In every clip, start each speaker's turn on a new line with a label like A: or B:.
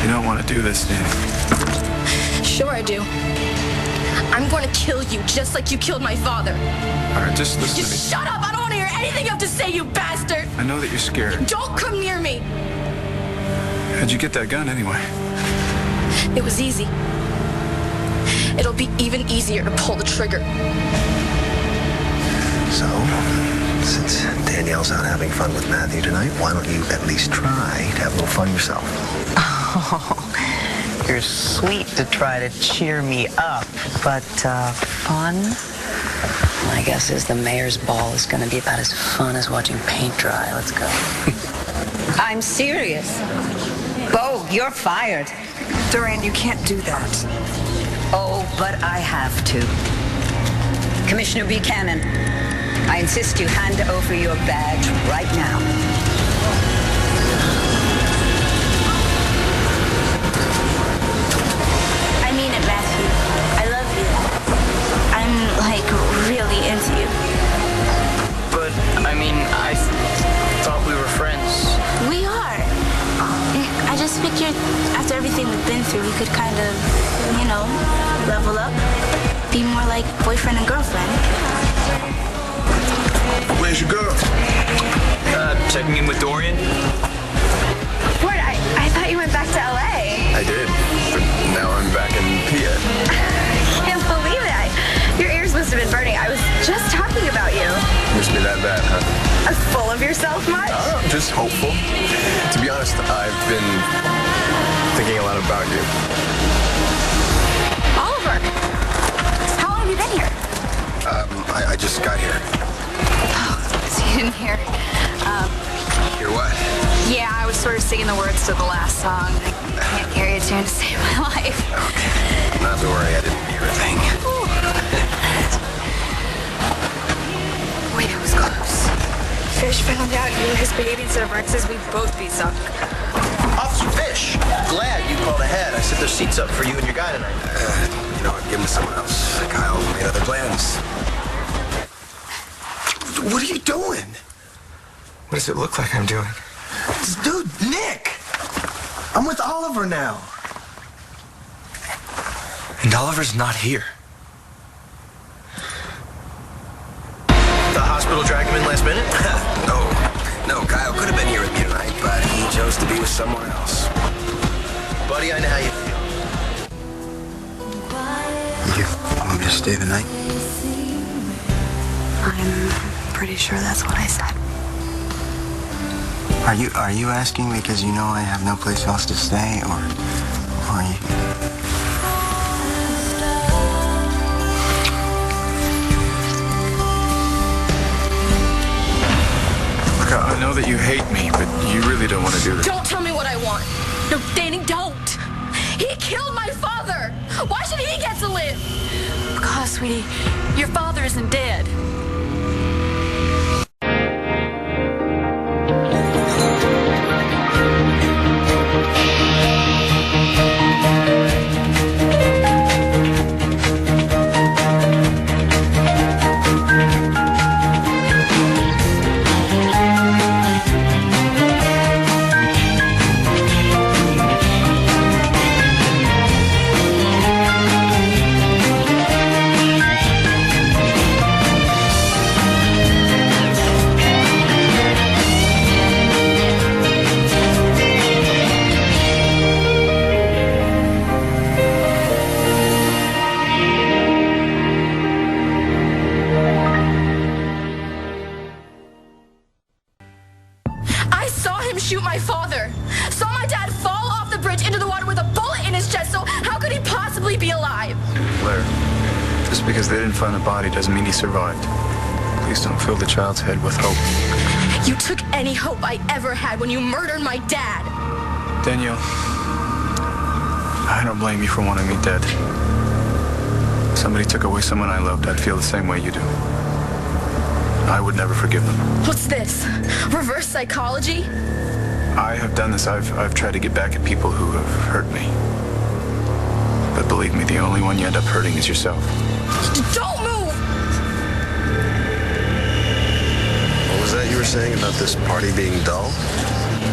A: You don't want to do this, Danny.
B: Sure I do. I'm going to kill you just like you killed my father.
A: All right, just listen to me.
B: Just shut up! I don't want to hear anything you have to say, you bastard!
A: I know that you're scared.
B: Don't come near me!
A: How'd you get that gun anyway?
B: It was easy. It'll be even easier to pull the trigger.
C: So, since Danielle's out having fun with Matthew tonight, why don't you at least try to have a little fun yourself?
D: Oh, you're sweet to try to cheer me up, but fun? My guess is the mayor's ball is going to be about as fun as watching paint dry. Let's go.
E: I'm serious. Bo, you're fired.
F: Duran, you can't do that.
E: Oh, but I have to. Commissioner Buchanan, I insist you hand over your badge right now.
G: I mean it, Matthew. I love you. I'm, like, really into you.
H: But, I mean, I thought we were friends.
G: We are. I just figured after everything we've been through, we could kind of, you know, level up. Be more like boyfriend and girlfriend.
C: Where's your girl?
H: Checking in with Dorian.
I: Ward, I thought you went back to LA.
C: I did, but now I'm back in PA.
I: I can't believe it. Your ears must have been burning. I was just talking about you.
C: Miss me that bad, huh?
I: Full of yourself much?
C: I'm just hopeful. To be honest, I've been thinking a lot about you.
I: Oliver, how long have you been here?
C: I just got here.
I: Oh, so you didn't hear.
C: Hear what?
I: Yeah, I was sort of singing the words to the last song. I can't carry a tune to save my life.
C: Okay. Not to worry, I didn't hear a thing.
F: Wait, it was close. Fish found out you were his baby instead of Rex's, we'd both be sunk.
J: Officer Fish, glad you called ahead. I set those seats up for you and your guy tonight.
C: You know, I'd give him to someone else. Kyle made other plans. What are you doing?
A: What does it look like I'm doing?
C: Dude, Nick! I'm with Oliver now.
A: And Oliver's not here.
J: The hospital dragged him in last minute?
C: No, Kyle could have been here with me tonight, but he chose to be with someone else.
J: Buddy, I know how you feel.
C: You want me to stay the night?
F: I'm pretty sure that's what I said.
C: Are you asking because you know I have no place else to stay, or are you?
A: Look, I know that you hate me, but you really don't want to do this.
B: Don't tell me what I want. No, Danny, don't. He killed my father. Why should he get to live?
F: Because, sweetie, your father isn't dead.
B: Shoot my father. Saw my dad fall off the bridge into the water with a bullet in his chest, so how could he possibly be alive?
A: Blair, just because they didn't find the body doesn't mean he survived. Please don't fill the child's head with hope.
B: You took any hope I ever had when you murdered my dad.
A: Danielle, I don't blame you for wanting me dead. If somebody took away someone I loved, I'd feel the same way you do. I would never forgive them.
B: What's this? Reverse psychology?
A: I have done this. I've tried to get back at people who have hurt me. But believe me, the only one you end up hurting is yourself.
B: Don't move!
C: What was that you were saying about this party being dull?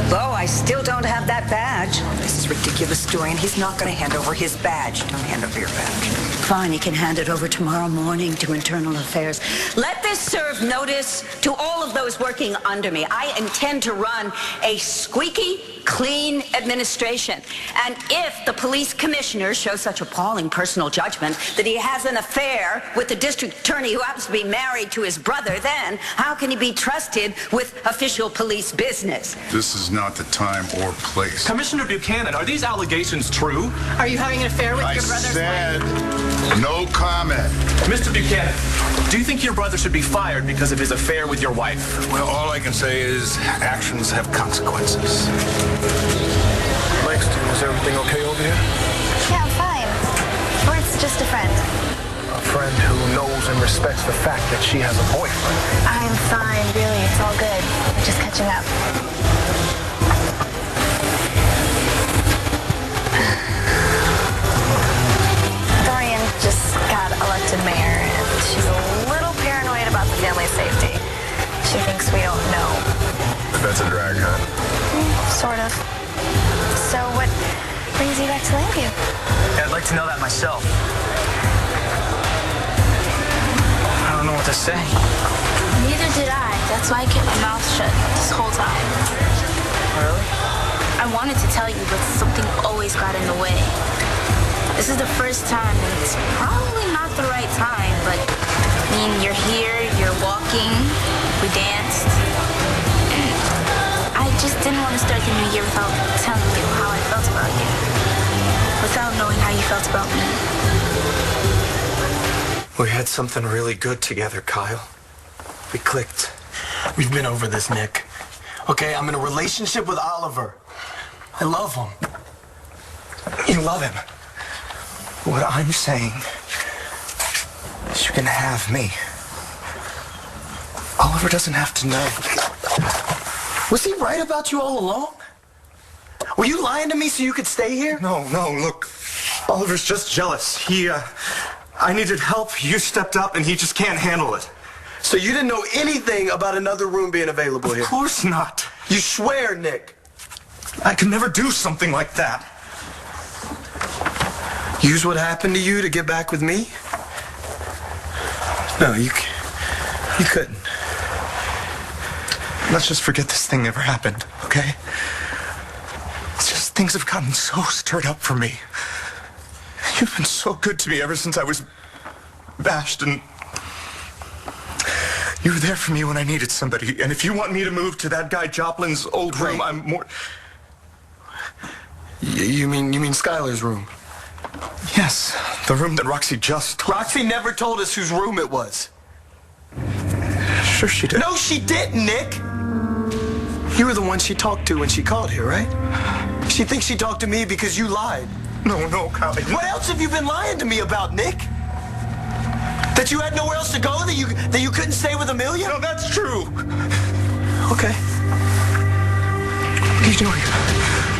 E: Bo, I still don't have that badge. This is ridiculous, Dorian. He's not going to hand over his badge. Don't hand over your badge. Fine, he can hand it over tomorrow morning to Internal Affairs. Let this serve notice to all of those working under me. I intend to run a squeaky clean administration. And if the police commissioner shows such appalling personal judgment that he has an affair with the district attorney who happens to be married to his brother, then how can he be trusted with official police business?
K: This is not the time or place.
L: Commissioner Buchanan, are these allegations true?
F: Are you having an affair with your brother's
K: said
F: wife?
K: no comment.
L: Mr. Buchanan, do you think your brother should be fired because of his affair with your wife?
K: Well, all I can say is actions have consequences.
J: Langston, is everything okay over here?
I: Yeah, I'm fine. Bert's just a friend.
J: A friend who knows and respects the fact that she has a boyfriend.
I: I'm fine, really. It's all good. We're just catching up. Dorian just got elected mayor, and she's a little paranoid about the family's safety. She thinks we don't know.
K: That's a drag, huh?
I: Sort of. So what brings you back to Lakeview?
H: Yeah, I'd like to know that myself. I don't know what to say.
G: Neither did I. That's why I kept my mouth shut this whole time.
H: Really?
G: I wanted to tell you, but something always got in the way. This is the first time, and it's probably not the right time, but I mean, you're here, you're walking, we danced. I just didn't want to start the new year without telling you how I felt about you. Without knowing how you felt about me.
J: We had something really good together, Kyle. We clicked. We've been over this, Nick. Okay, I'm in a relationship with Oliver. I love him. You love him. What I'm saying is you can have me. Oliver doesn't have to know. Was he right about you all along? Were you lying to me so you could stay here?
M: No, look. Oliver's just jealous. I needed help, you stepped up, and he just can't handle it.
J: So you didn't know anything about another room being available here?
M: Of course not.
J: You swear, Nick.
M: I could never do something like that.
J: Use what happened to you to get back with me? No, you couldn't.
M: Let's just forget this thing ever happened, okay? It's just things have gotten so stirred up for me. You've been so good to me ever since I was bashed, and you were there for me when I needed somebody. And if you want me to move to that guy Joplin's old room, I'm more...
J: You mean Skylar's room?
M: Yes, the room that Roxy just told.
J: Roxy never told us whose room it was.
M: Sure she did.
J: No, she didn't, Nick. You were the one she talked to when she called here, right? She thinks she talked to me because you lied.
M: No, Kyle.
J: What else have you been lying to me about, Nick? That you had nowhere else to go? That you couldn't stay with Amelia?
M: No, that's true.
J: Okay.
M: What are you doing?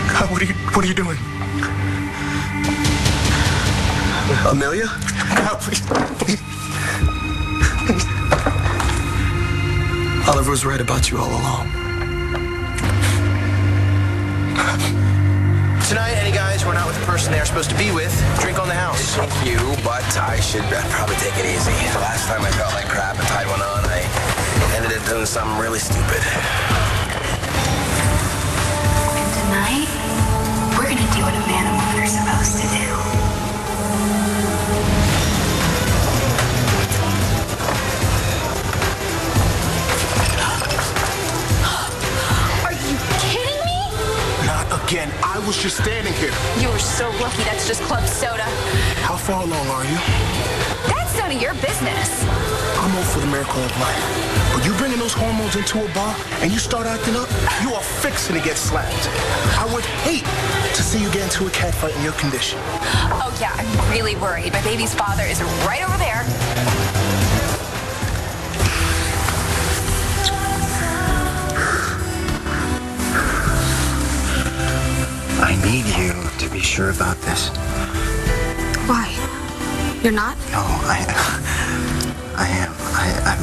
M: Kyle, what are you doing?
J: Amelia?
M: Kyle, please.
J: Oliver was right about you all along. Tonight, any guys who are not with the person they are supposed to be with, drink on the house.
N: Thank you, but I should probably take it easy. The last time I felt like crap and tied one on, I ended up doing something really stupid.
G: And tonight, we're gonna do what a man and woman are supposed to do.
K: Again, I was just standing here.
F: You were so lucky that's just club soda.
K: How far along are you?
F: That's none of your business.
K: I'm all for the miracle of life. But you bringing those hormones into a bar and you start acting up, you are fixing to get slapped. I would hate to see you get into a catfight in your condition.
F: Oh yeah, I'm really worried. My baby's father is right over there.
C: I need you to be sure about this.
F: Why? You're not?
C: No, I am.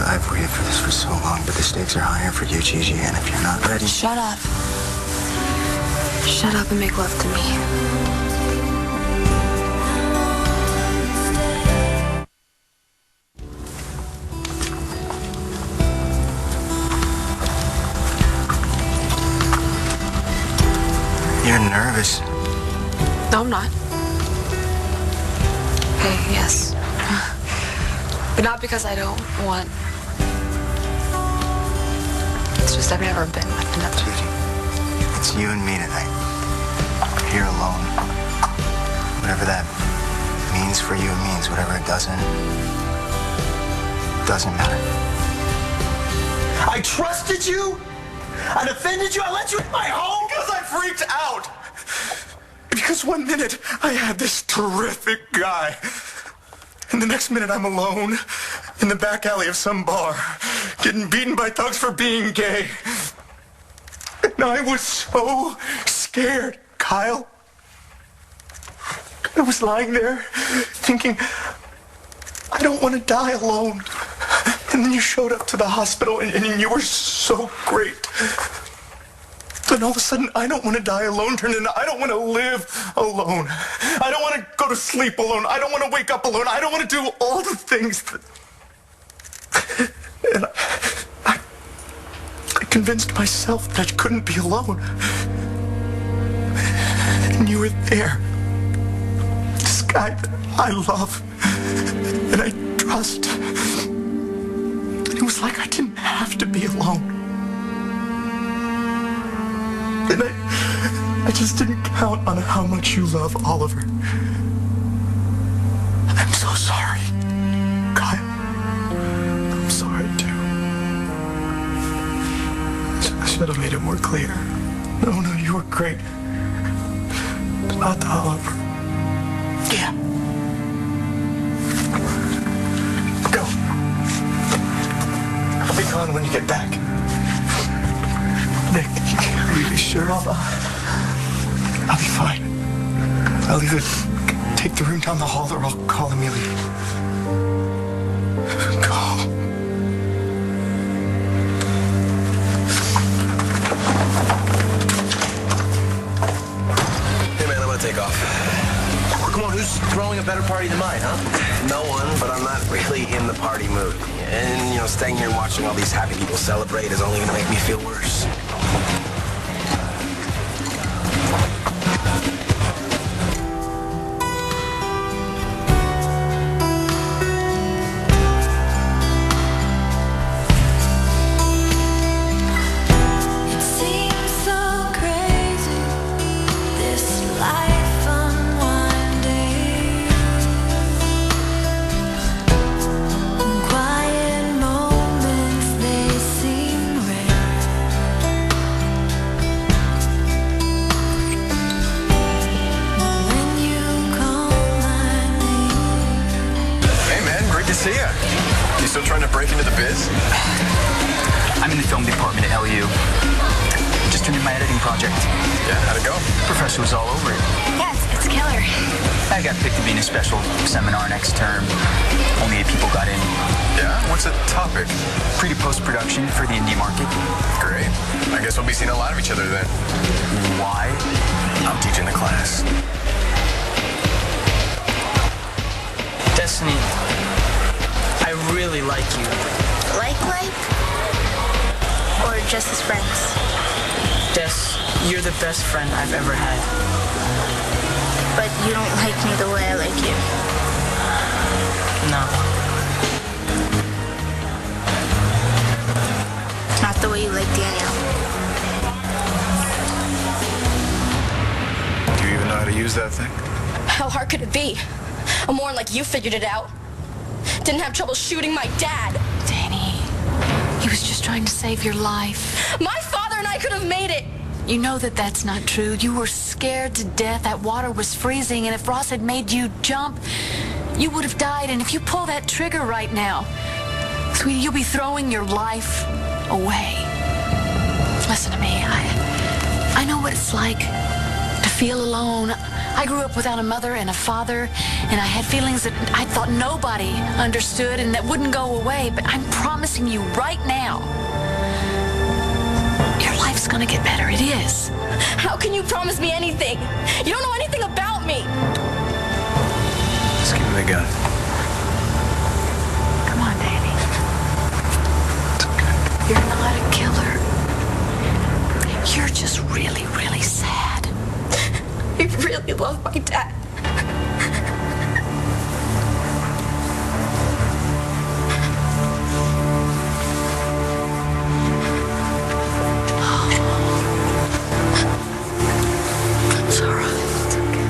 C: I've waited for this for so long, but the stakes are higher for you, Gigi, and if you're not ready...
F: Shut up. Shut up and make love to me.
C: You're nervous.
F: No, I'm not. Hey, yes. But not because I don't want. It's just I've never been with another.
C: Judy, it's you and me tonight. Here alone. Whatever that means for you, it means. Whatever it doesn't matter.
M: I trusted you. I defended you. I let you in my home because I freaked out. Because one minute I had this terrific guy, and the next minute I'm alone in the back alley of some bar, getting beaten by thugs for being gay. And I was so scared, Kyle. I was lying there thinking, I don't want to die alone. And then you showed up to the hospital and you were so great. Then all of a sudden, I don't want to die alone turned into I don't want to live alone. I don't want to go to sleep alone. I don't want to wake up alone. I don't want to do all the things that... And I convinced myself that I couldn't be alone. And you were there. This guy that I love and I trust. And it was like I didn't have to be alone. And I just didn't count on how much you love Oliver. I'm so sorry, Kyle. I'm sorry, too. I should have made it more clear. No, you were great. But not to Oliver. Yeah. Go. I'll be gone when you get back. Nick, are you sure I'll be fine? I'll either take the room down the hall or I'll call Amelia. Go.
N: Hey man, I'm gonna take off.
C: Come on, who's throwing a better party than mine, huh?
N: No one, but I'm not really in the party mood. And, staying here and watching all these happy people celebrate is only gonna make me feel worse.
L: You still trying to break into the biz?
O: I'm in the film department at LU. Just turned in my editing project.
L: Yeah, how'd it go?
O: Professor was all over it.
I: Yeah, it's killer.
O: I got picked to be in a special seminar next term. Only 8 people got in.
L: Yeah? What's the topic?
O: Pre to post-production for the indie market.
L: Great. I guess we'll be seeing a lot of each other then.
O: Why?
L: I'm teaching the class.
H: Destiny, I really like you.
G: Like? Or just as friends?
H: Des, you're the best friend I've ever had.
G: But you don't like me the way I like you.
H: No.
G: Not the way you like Danielle.
A: Do you even know how to use that thing?
B: How hard could it be? I'm more like you figured it out. Didn't have trouble shooting my dad.
P: Danny, he was just trying to save your life.
B: My father and I could have made it.
P: You know that that's not true. You were scared to death. That water was freezing, and if Ross had made you jump, you would have died. And if you pull that trigger right now, sweetie, you'll be throwing your life away. Listen to me. I know what it's like to feel alone. I grew up without a mother and a father, and I had feelings that I thought nobody understood and that wouldn't go away. But I'm promising you right now, your life's is going to get better. It is.
B: How can you promise me anything? You don't know anything about me.
A: Just give me the gun.
P: Come on, Danny. You're not a killer. You're just really, really sad.
B: I really love my dad.
P: It's all right. It's okay.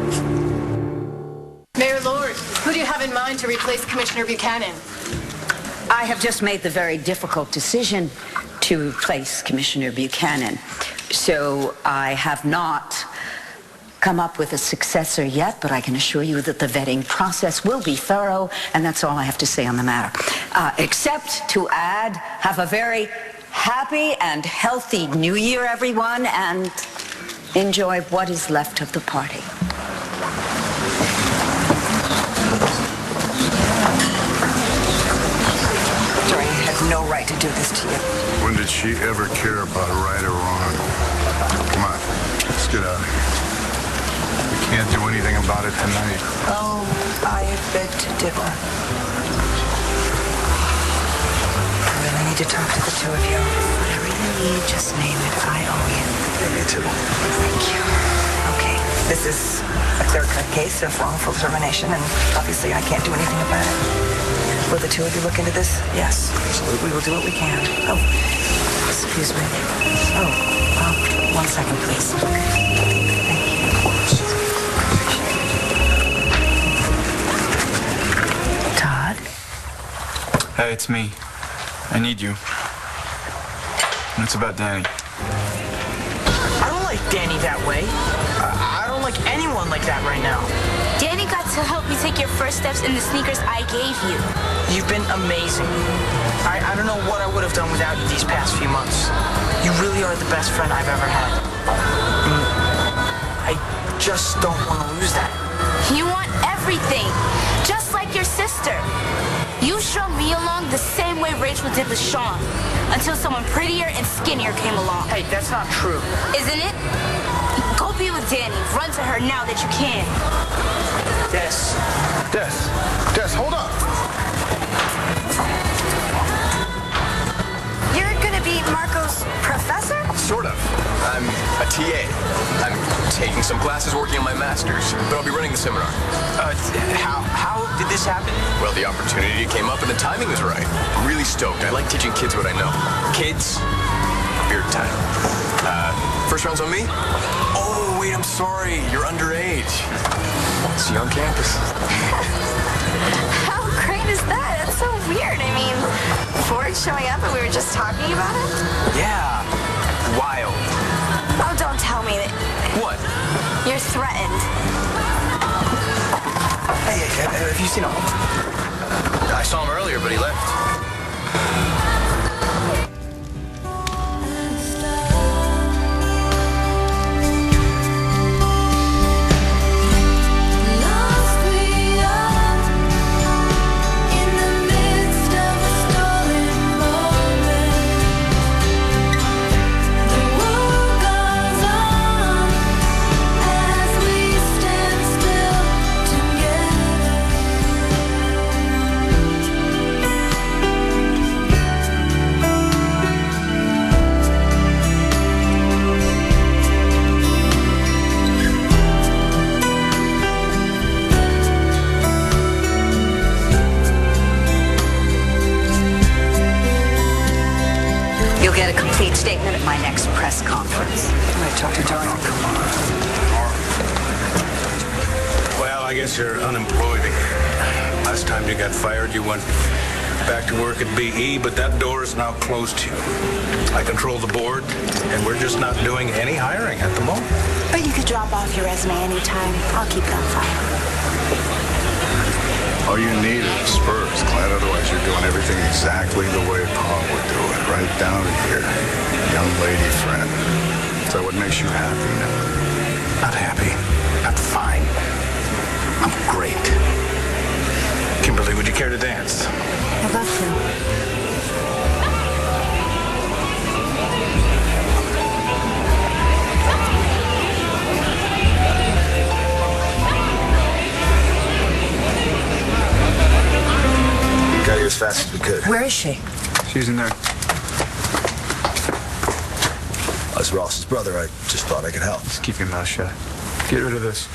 P: It's okay.
Q: Mayor Lord, who do you have in mind to replace Commissioner Buchanan?
E: I have just made the very difficult decision to replace Commissioner Buchanan. So I have not come up with a successor yet, but I can assure you that the vetting process will be thorough, and that's all I have to say on the matter. Except to add, have a very happy and healthy New Year, everyone, and enjoy what is left of the party. No right to do this to you.
K: When did she ever care about right or wrong? Come on, let's get out of here. We can't do anything about it tonight.
E: Oh, I beg to differ. I really need to talk to the two of you. Whatever you need, just name it. I owe you.
C: Me too.
E: Thank you. Okay, this is a clear-cut case of wrongful termination, and obviously I can't do anything about it. Will the two of you look into this? Yes, absolutely. We will do what we can. Oh, excuse me. Oh, 1 second, please. Thank you. Todd?
A: Hey, it's me. I need you. And it's about Danny.
H: I don't like Danny that way. I don't like anyone like that right now.
G: Danny got to help me take your first steps in the sneakers I gave you.
H: You've been amazing. I don't know what I would have done without you these past few months. You really are the best friend I've ever had. And I just don't want to lose that.
G: You want everything, just like your sister. You showed me along the same way Rachel did with Sean, until someone prettier and skinnier came along.
H: Hey, that's not true.
G: Isn't it? Go be with Danny. Run to her now that you can.
H: Des,
K: hold up.
I: You're gonna be Marco's professor?
N: Sort of. I'm a TA. I'm taking some classes working on my master's, but I'll be running the seminar.
H: How did this happen?
N: Well, the opportunity came up and the timing was right. I'm really stoked. I like teaching kids what I know. Kids, beard time. First round's on me? Oh, wait, I'm sorry. You're underage. See you on campus.
I: How great is that? That's so weird. I mean, Ford showing up and we were just talking about it?
N: Yeah. Wild.
I: Oh, don't tell me that.
N: What?
I: You're threatened.
J: Hey, have you seen him?
L: I saw him earlier, but he left.
E: You'll get a complete statement at my next press conference. I'm going to talk to Dorian.
K: Well, I guess you're unemployed again. Last time you got fired, you went back to work at BE, but that door is now closed to you. I control the board, and we're just not doing any hiring at the moment.
I: But you could drop off your resume anytime. I'll keep it on file.
K: All you need is spurs, Clint. Otherwise, you're doing everything exactly the way Pa would do it. Right down to here. Young lady friend. Is that what makes you happy now?
L: Not happy. Not fine. I'm great. Kimberly, would you care to dance?
I: I'd love to.
E: Where is she?
A: She's in there.
R: As Ross's brother, I just thought I could help.
A: Just keep your mouth shut. Get rid of this.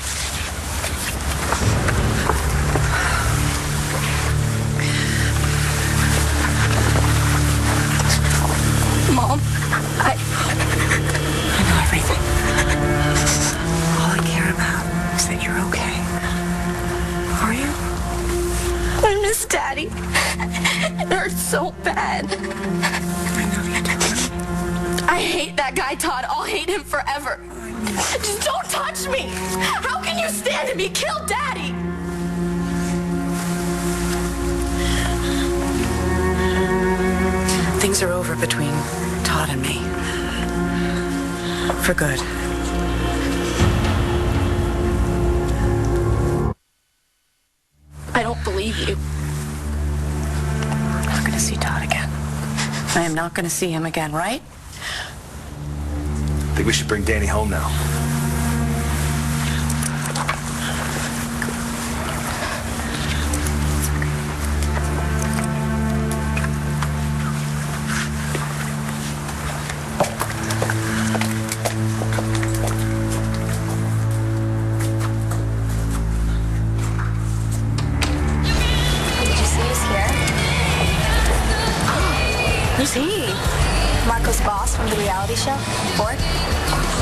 E: Mom, I know everything. All I care about is that you're okay. Are you?
B: I miss Daddy. It hurts so bad.
E: I know you do.
B: I hate that guy, Todd. I'll hate him forever. Just don't touch me. How can you stand to be killed, Daddy?
E: Things are over between Todd and me. For good.
B: I don't believe you.
E: I'm not going to see Todd again. I am not going to see him again, right?
R: I think we should bring Danny home now.
I: Did you see us here?
E: Who's he?
I: Marco's boss from the reality show, Ford.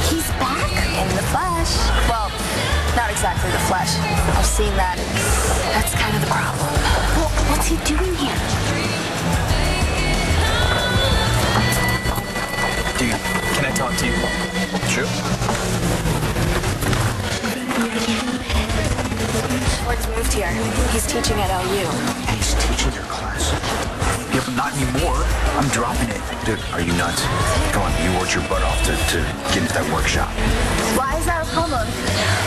I: He's back in the flesh. Well, not exactly the flesh. I've seen that. That's kind of the problem. Well, what's he doing here?
O: Dude, can I talk to you?
N: Sure.
I: Ford's moved here. He's teaching at LU.
O: He's teaching your class. Yeah, but not anymore. I'm dropping it.
N: Dude, are you nuts? Come on, you worked your butt off to get into that workshop.
I: Why is that a problem?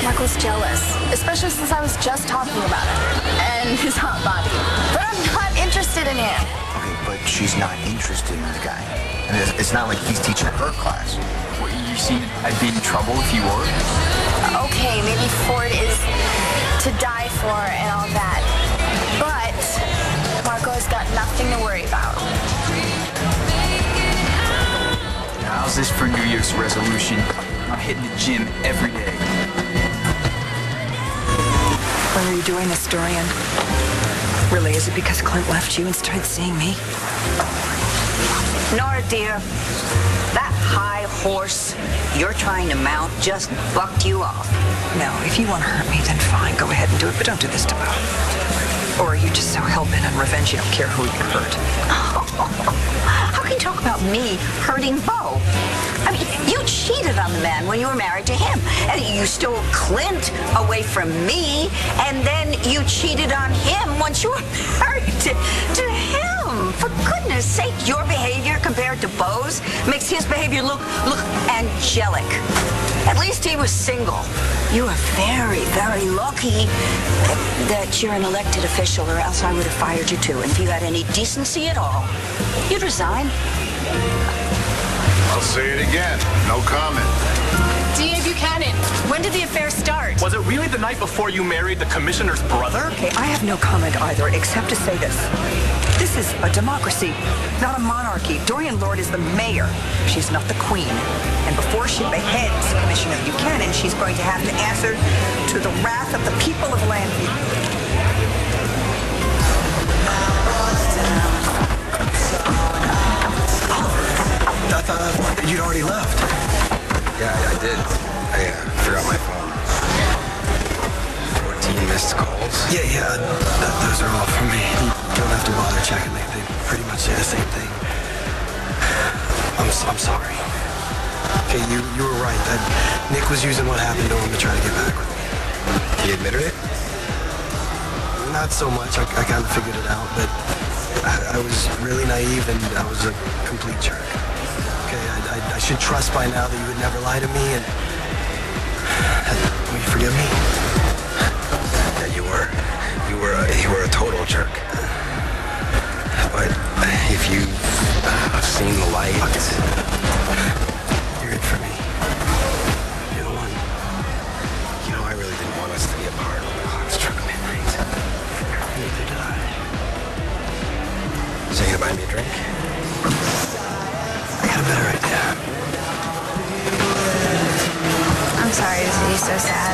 I: Marco's jealous, especially since I was just talking about it. And his hot body. But I'm not interested in him.
C: Okay, but she's not interested in the guy. And it's not like he's teaching her class.
O: What, you see, I'd be in trouble if you were?
I: Okay, maybe Ford is to die for and all that. But Marco's got nothing to worry about.
O: How's this for New Year's resolution? I'm hitting the gym every day.
E: Why are you doing this, Dorian? Really, is it because Clint left you and started seeing me?
S: Nora, dear, that high horse you're trying to mount just bucked you off.
E: No, if you want to hurt me, then fine, go ahead and do it, but don't do this to Bo. Or are you just so hell-bent on revenge you don't care who you hurt?
S: How can you talk about me hurting Bo? I mean, you cheated on the man when you were married to him. And you stole Clint away from me, and then you cheated on him once you were married to him. For goodness sake, your behavior compared to Bo's makes his behavior look angelic. At least he was single. You are very, very lucky that you're an elected official, or else I would have fired you too. And if you had any decency at all, you'd resign.
K: I'll say it again. No comment.
Q: D.A. Buchanan, when did the affair start?
L: Was it really the night before you married the commissioner's brother?
E: Okay, I have no comment either, except to say this. This is a democracy, not a monarchy. Dorian Lord is the mayor. She's not the queen. And before she beheads Commissioner Buchanan, she's going to have to answer to the wrath of the people of Landview.
J: I thought you'd already left.
C: Yeah, I did. I forgot my phone. 14 missed calls.
J: Yeah, those are all from me. You don't have to bother checking. They pretty much say the same thing. I'm sorry. Okay, you were right. Nick was using what happened to him to try to get back with me.
C: He admitted it?
J: Not so much. I kind of figured it out, but I was really naive and I was a complete jerk. Okay, I should trust by now that you would never lie to me and... Will you forgive me?
C: Yeah, you were a total jerk. But if you've seen the light,
J: you're it for me. You're the one.
C: You know, I really didn't want us to be apart when the clock struck midnight.
J: Neither did I.
C: Thinking about
F: be so sad.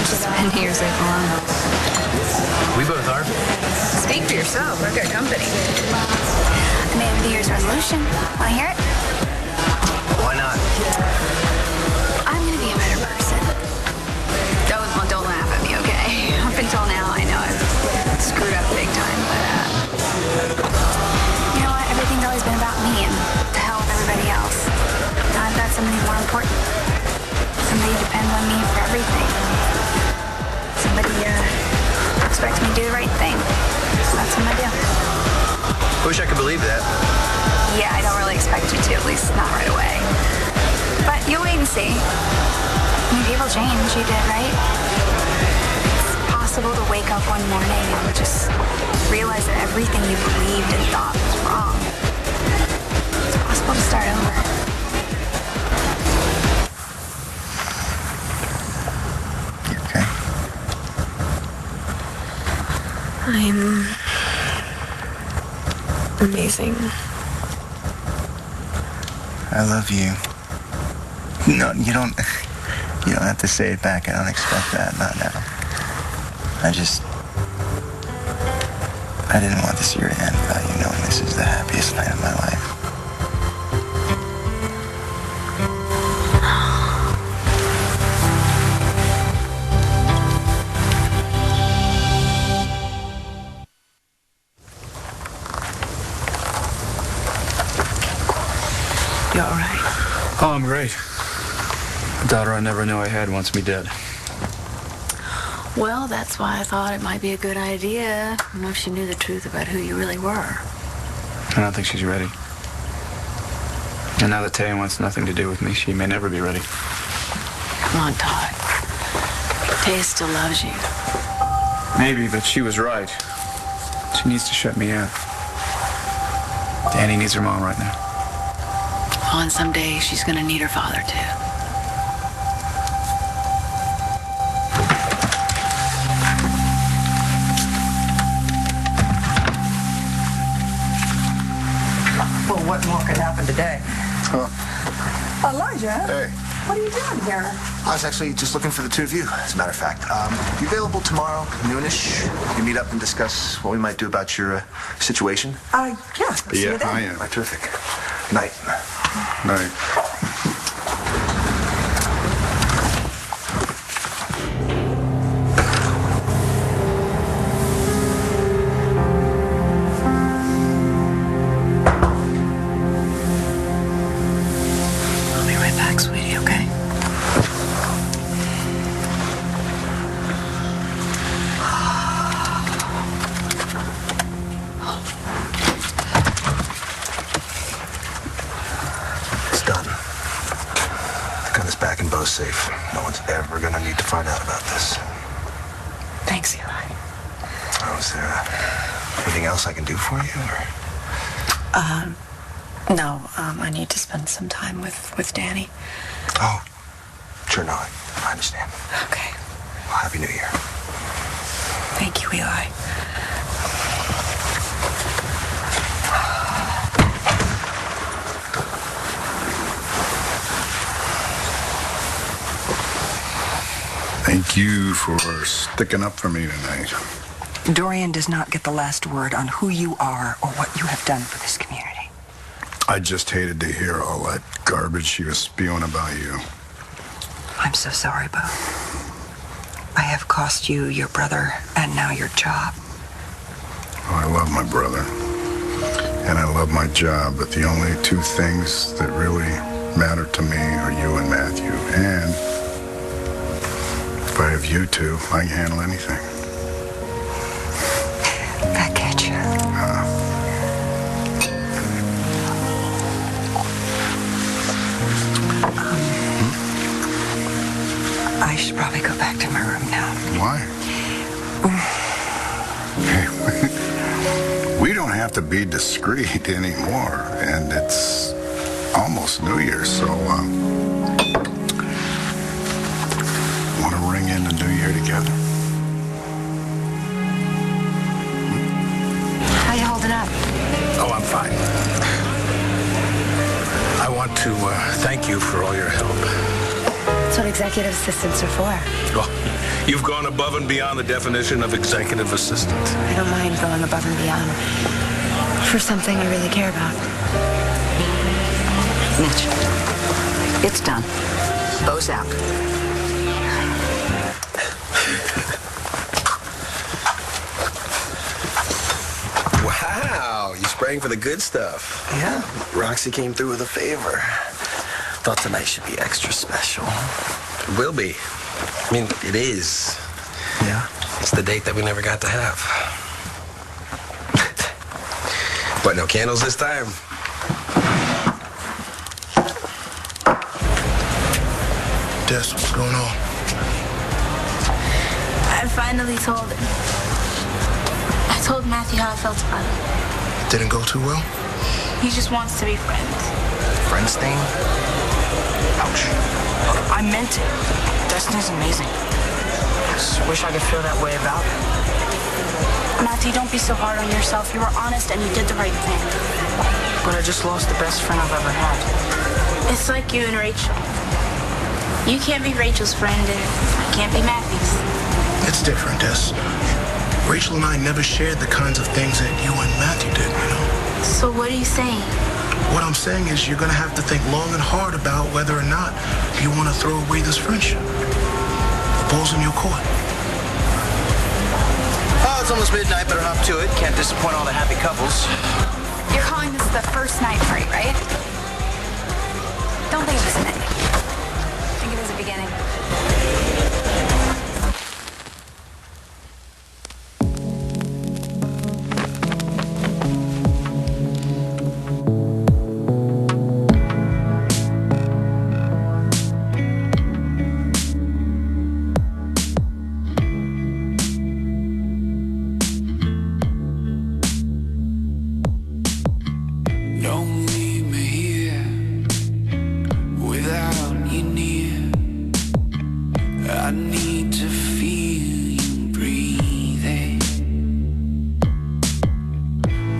F: Just spend your life alone.
O: We both are.
F: Speak for yourself. We're good company. I made a New Year's resolution. Want to hear it?
O: Why not?
F: I'm going to be a better person. Don't laugh at me, okay? Up until now, I know I've screwed up big time, but you know what? Everything's always been about me, and to hell with everybody else. Now I've got somebody more important. Somebody depends on me for everything. Somebody expects me to do the right thing. So that's what I do.
O: Wish I could believe that.
F: Yeah, I don't really expect you to, at least not right away. But you'll wait and see. I mean, people change. You did, right? It's possible to wake up one morning and just realize that everything you believed and thought was wrong. It's possible to start over. I'm amazing.
C: I love you. No, you don't have to say it back. I don't expect that. Not now. I didn't want this year to end without you knowing this is the happiest night of my life.
P: You all right?
A: Oh, I'm great. A daughter I never knew I had wants me dead.
P: Well, that's why I thought it might be a good idea. I don't know if she knew the truth about who you really were.
A: I don't think she's ready. And now that Taya wants nothing to do with me, she may never be ready.
P: Come on, Todd. Taya still loves you.
A: Maybe, but she was right. She needs to shut me out. Danny needs her mom right now.
P: Oh, and someday she's gonna need her father, too.
E: Well, what more could happen today? Elijah?
R: Hey.
E: What are you doing here?
R: I was actually just looking for the two of you, as a matter of fact. You available tomorrow, noonish? We meet up and discuss what we might do about your situation?
E: Yeah. See you then.
R: I am. Terrific. Night.
A: Night.
P: I'll be right back, sweetie, okay?
R: It's done. The gun is back in Bo's safe. No one's ever gonna need to find out about this.
P: Thanks, Eli.
R: Oh, is there anything else I can do for you? Or?
D: No, I need to spend some time with Danny.
R: Oh, sure, no, I understand.
D: Okay.
R: Well, Happy New Year.
D: Thank you, Eli.
T: Thank you for sticking up for me tonight.
E: Dorian does not get the last word on who you are or what you have done for this community.
T: I just hated to hear all that garbage she was spewing about you.
E: I'm so sorry, Bo. I have cost you your brother and now your job.
T: Oh, I love my brother. And I love my job, but the only two things that really matter to me are you and Matthew. And if I have you two, I can handle anything.
E: That get you. I should probably go back to my room now.
T: Why? Hey, we don't have to be discreet anymore, and it's almost New Year, so want to ring in the New Year together?
F: How you holding up?
K: Oh, I'm fine. I want to thank you for all your help.
F: It's
I: what executive assistants are for.
K: Well, you've gone above and beyond the definition of executive assistant.
I: I don't mind going above and beyond for something I really care about.
E: Mitch, it's done. Bo's out.
N: Wow, you spraying for the good stuff.
J: Yeah, Roxy came through with a favor. Thought tonight should be extra special.
N: It will be. I mean, it is.
J: Yeah?
N: It's the date that we never got to have. But no candles this time.
T: Des, what's going on?
G: I finally told him. I told Matthew how I felt about him.
T: Didn't go too well?
G: He just wants to be friends.
J: Friends thing? Ouch.
H: I meant it. Destiny's amazing. Just wish I could feel that way about her.
G: Matthew, don't be so hard on yourself. You were honest and you did the right thing.
H: But I just lost the best friend I've ever had.
G: It's like you and Rachel. You can't be Rachel's friend and I can't be Matthew's.
T: It's different, Des. Rachel and I never shared the kinds of things that you and Matthew did, you know?
G: So what are you saying?
T: What I'm saying is you're gonna have to think long and hard about whether or not you want to throw away this friendship. The ball's in your court.
O: Oh, it's almost midnight, but I'm up to it. Can't disappoint all the happy couples.
F: You're calling this the first night party, right? Don't think of this as an ending. Think of it as a beginning.
U: Don't leave me here without you near. I need to feel you breathing.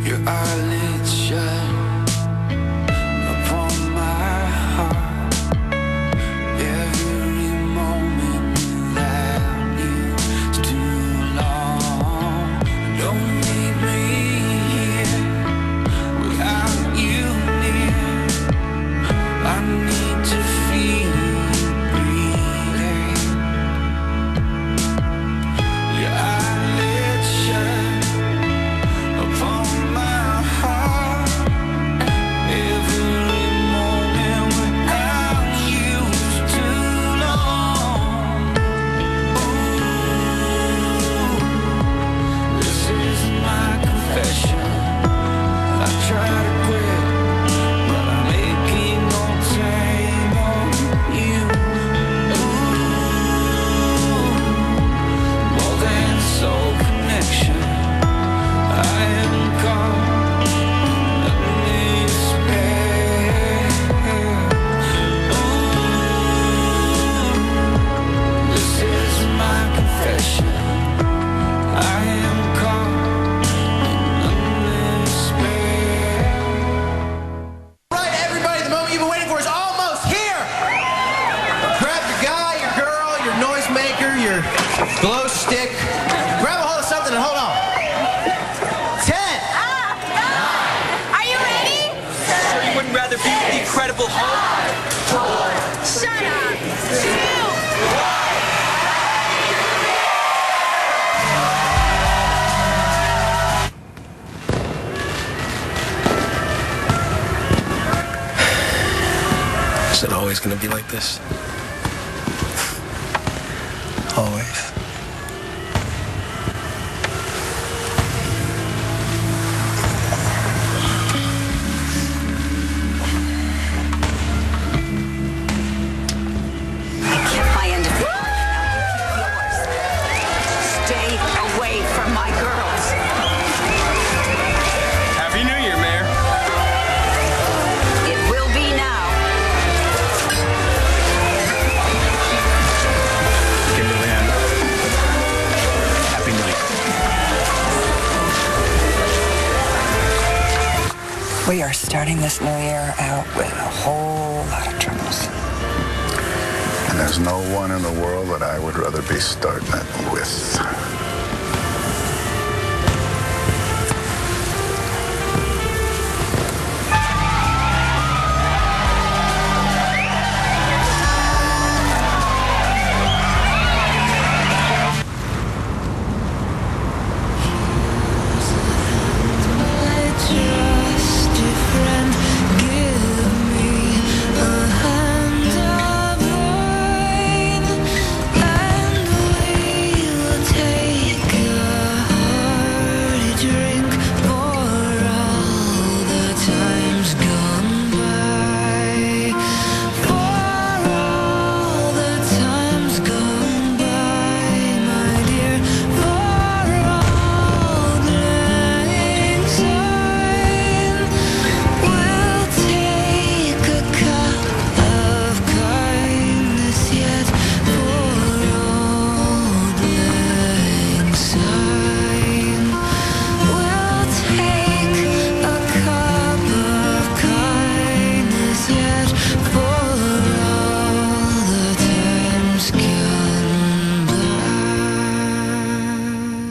U: Your eyelids shut upon my heart. Every moment without you's too long. Don't leave me here without you near. I need to feel you breathing. Your eyelids shut upon my heart. Every moment without you's too long. Ooh, this is my confession. I try to quit, but I'm making no time on you. Ooh, more than soul connection. I am caught in despair. Ooh, this is my confession. I am caught in despair.
V: Right, everybody, the moment you've been waiting for is almost here. Grab your guy, your girl, your noisemaker, your glow stick. Grab a hold of something and hold on. 10.
G: Are you ready?
O: Sure you wouldn't rather be with the Incredible Hulk?
G: Shut up. 2.
N: Is it always gonna be like this?
J: Always.
E: My end of the argument. Yours. Stay away from my girls.
L: Happy New Year, Mayor.
E: It will be now.
A: Give me the hand. Happy New Year.
D: We are starting this new year out with a whole lot of troubles.
C: And
T: there's no one in the world that I would rather be starting it with.